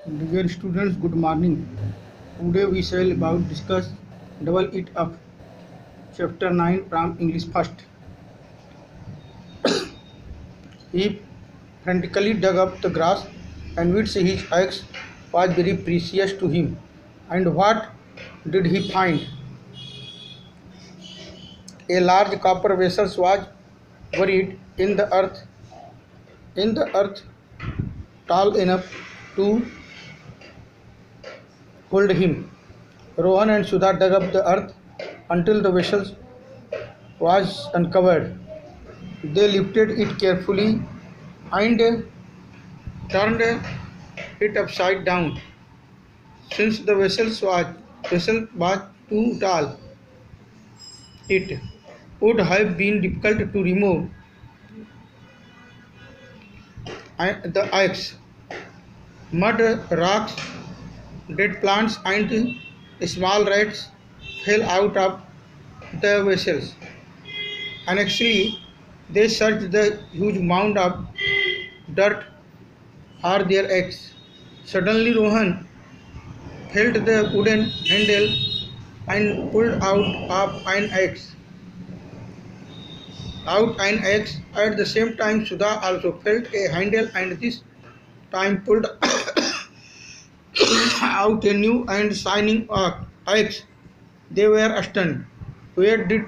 Dear students, good morning. Today we shall about discuss Double It Up, Chapter 9 from English First. He frantically dug up the grass, and which his axe was very precious to him. And what did he find? A large copper vessel was buried in the earth, tall enough to hold him. Rohan and Sudha dug up the earth until the vessel was uncovered. They lifted it carefully and turned it upside down. Since the vessel was too tall, it would have been difficult to remove the axe. Mud, rocks, dead plants, and small rats fell out of the vessels. And actually, they searched the huge mound of dirt for their axe. Suddenly, Rohan felt the wooden handle and pulled out an axe. At the same time, Sudha also felt a handle and this time pulled out a new and shining axe. They were stunned. Where did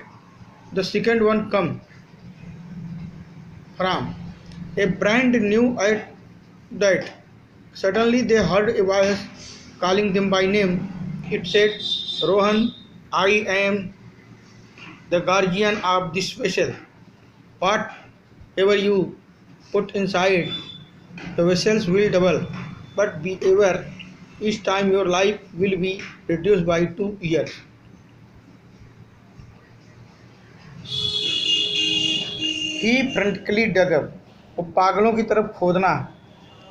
the second one come from? A brand new at that. Suddenly they heard a voice calling them by name. It said, Rohan, I am the guardian of this vessel. Whatever you put inside, the vessels will double. But beware, each time your life will be reduced by 2 years. He frantically dug up. वो पागलों की तरफ खोदना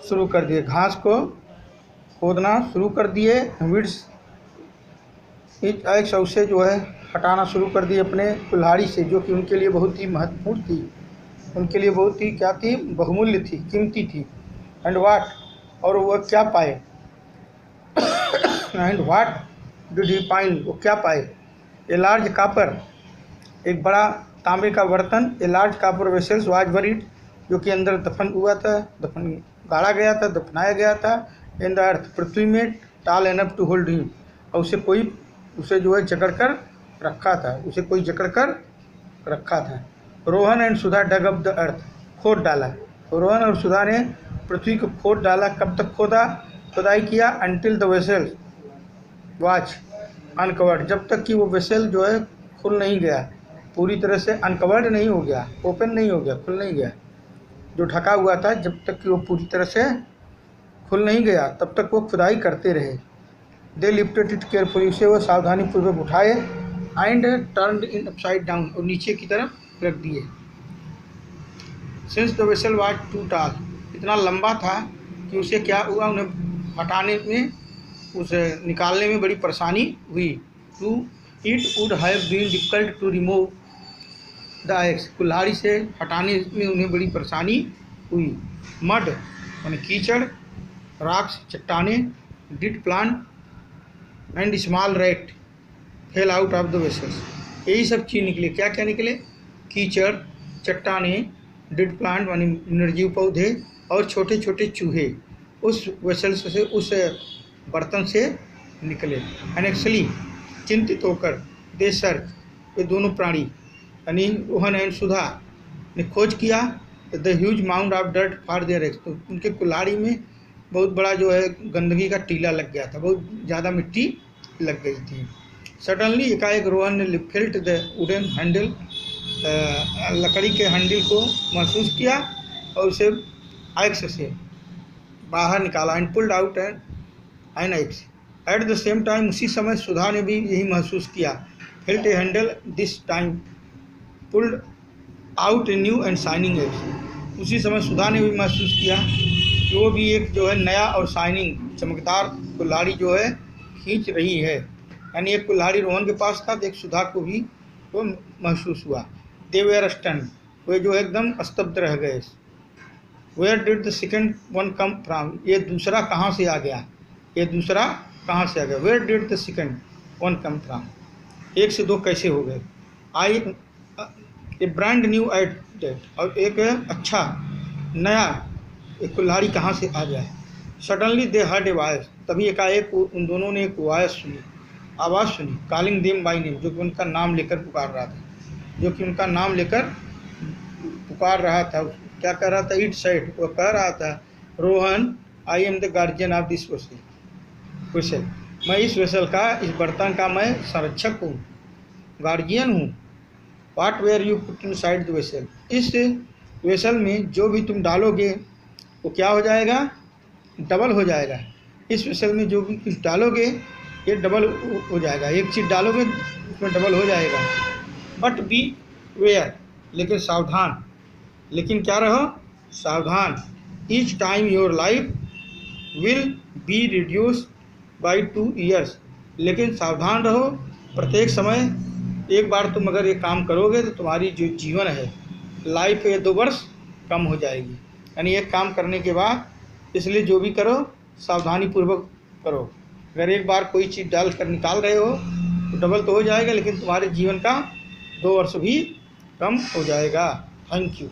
शुरू कर दिए, घास को खोदना शुरू कर दिए. विड्स एक सौ से जो है हटाना शुरू कर दिए अपने कुल्हाड़ी से, जो कि उनके लिए बहुत ही महत्वपूर्ण थी, उनके लिए बहुत ही क्या थी, बहुमूल्य थी, कीमती थी. एंड वाट, और वह क्या पाए. And what did he find, वो क्या पाए. ए लार्ज कापर, एक बड़ा तांबे का बर्तन. A large copper vessels was buried, जो कि अंदर दफन हुआ था, दफन गाड़ा गया था, दफनाया गया था. इन द अर्थ, पृथ्वी में, टाल एनफ टू होल्ड हिम, और उसे जो है जकड़ कर रखा था, उसे कोई जकड़ कर रखा था. Rohan and Sudha dug up the earth, खोद डाला. रोहन और सुधा ने पृथ्वी को खोद डाला. कब तक खुदाई किया. Until the vessel watch uncovered, जब तक कि वो वेसल जो है खुल नहीं गया, पूरी तरह से अनकवर्ड नहीं हो गया, ओपन नहीं हो गया, खुल नहीं गया. जो ढका हुआ था, जब तक कि वो पूरी तरह से खुल नहीं गया, तब तक वो खुदाई करते रहे. दे लिफ्टेड इट केयरफुली, उसे वो सावधानी पूर्वक उठाए. And turned in upside down, और नीचे की तरफ रख दिए. Since the vessel was too tall, इतना लंबा था कि उसे क्या हुआ, उन्हें हटाने में, उसे निकालने में बड़ी परेशानी हुई. To it would have been difficult to remove the axe, कुल्हाड़ी से हटाने में उन्हें बड़ी परेशानी हुई. मड यानी कीचड़, रॉक्स चट्टाने, did plant and small rat fail out of the vessels, यही सब चीज़ निकले. क्या क्या निकले. कीचड़, चट्टाने, डिड प्लांट यानी निर्जीव पौधे, और छोटे छोटे चूहे उस वेसल्स से, उस बर्तन से निकले. एंड एक्चुअली चिंतित होकर दे सर्च, वे दोनों प्राणी यानी रोहन एंड सुधा ने खोज किया the huge mound of dirt for their x, तो उनके कुल्हाड़ी में बहुत बड़ा जो है गंदगी का टीला लग गया था, बहुत ज़्यादा मिट्टी लग गई थी. सडनली एकाएक रोहन ने फेल्ट द वुडन हैंडल, लकड़ी के हैंडल को महसूस किया और उसे एक्स से बाहर निकाला. And pulled out an axe. At the same time, उसी समय सुधा ने भी यही महसूस किया. Felt a handle this time pulled out a new and shining axe. उसी समय सुधा ने भी महसूस किया कि वो भी एक जो है नया और शाइनिंग चमकदार कुल्हाड़ी जो है खींच रही है. यानी एक कुल्हाड़ी रोहन के पास था, तो एक सुधा को भी वो महसूस हुआ. दे वेर स्टन्ड, वे जो एकदम स्तब्ध रह गए. Where did the second one come from, ये दूसरा कहाँ से आ गया, ये दूसरा कहाँ से आ गया। Where did the second one come from, एक से दो कैसे हो गए। आई ए ब्रांड न्यू आइडेट, और एक अच्छा नया एक कुल्हाड़ी कहाँ से आ गया। Suddenly they heard a voice, तभी एकाएक उन दोनों ने एक वॉइस सुनी, आवाज़ सुनी। कॉलिंग देम बाय नेम, जो कि उनका नाम लेकर पुकार रहा था, जो कि उनका नाम लेकर पुकार रहा था। क्या कह रहा था, इट सेड, वो कह रहा था, Rohan I am the guardian of this vessel, मैं इस वेसल का, इस बर्तन का मैं संरक्षक हूँ, गार्जियन हूँ। Whatever you put inside the vessel, इस वेसल में जो भी तुम डालोगे वो क्या हो जाएगा, डबल हो जाएगा। इस वेसल में जो भी कुछ डालोगे ये डबल हो जाएगा, एक चीज़ डालोगे उसमें डबल हो जाएगा। बट बी वेयर, लेकिन सावधान, लेकिन क्या रहो, सावधान। Each time your life will be reduce by 2 years, लेकिन सावधान रहो, प्रत्येक समय एक बार तुम अगर ये काम करोगे तो तुम्हारी जो जीवन है, लाइफ ये 2 वर्ष कम हो जाएगी। यानी एक काम करने के बाद, इसलिए जो भी करो सावधानी पूर्वक करो। अगर एक बार कोई चीज़ डाल कर निकाल रहे हो तो डबल तो हो जाएगा, लेकिन तुम्हारे जीवन का 2 वर्ष भी कम हो जाएगा। Thank you.